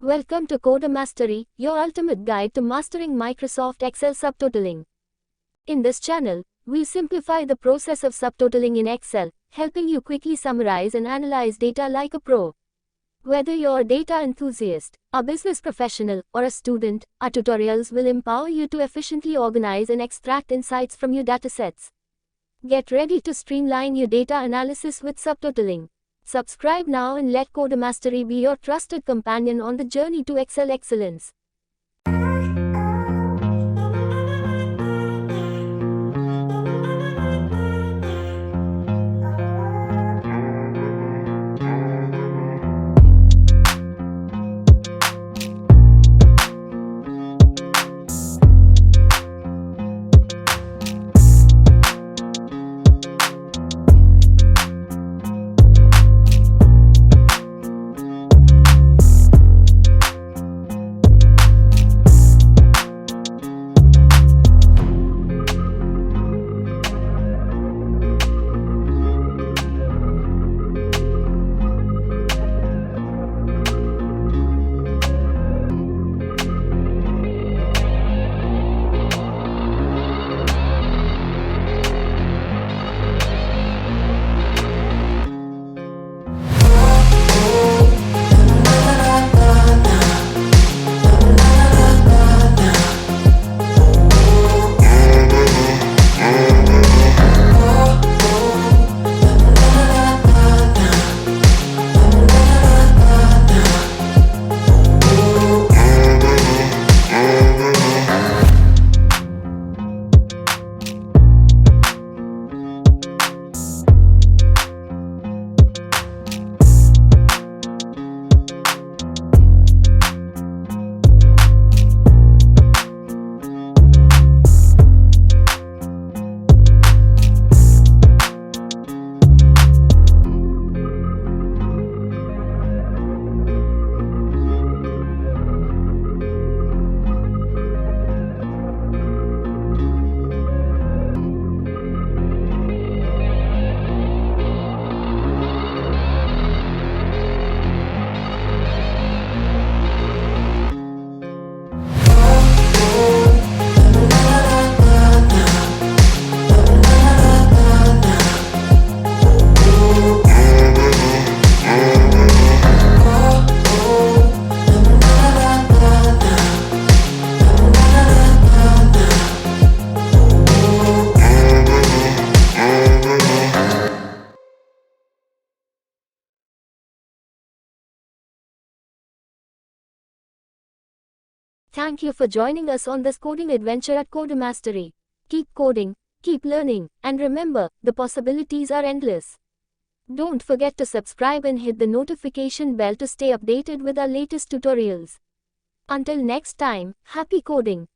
Welcome to Coder Mastery, your ultimate guide to mastering Microsoft Excel subtotaling. In this channel, we simplify the process of subtotaling in Excel, helping you quickly summarize and analyze data like a pro. Whether you're a data enthusiast, a business professional, or a student, our tutorials will empower you to efficiently organize and extract insights from your datasets. Get ready to streamline your data analysis with subtotaling. Subscribe now and let Coder Mastery be your trusted companion on the journey to Excel excellence. Thank you for joining us on this coding adventure at Coder Mastery. Keep coding, keep learning, and remember, the possibilities are endless. Don't forget to subscribe and hit the notification bell to stay updated with our latest tutorials. Until next time, happy coding!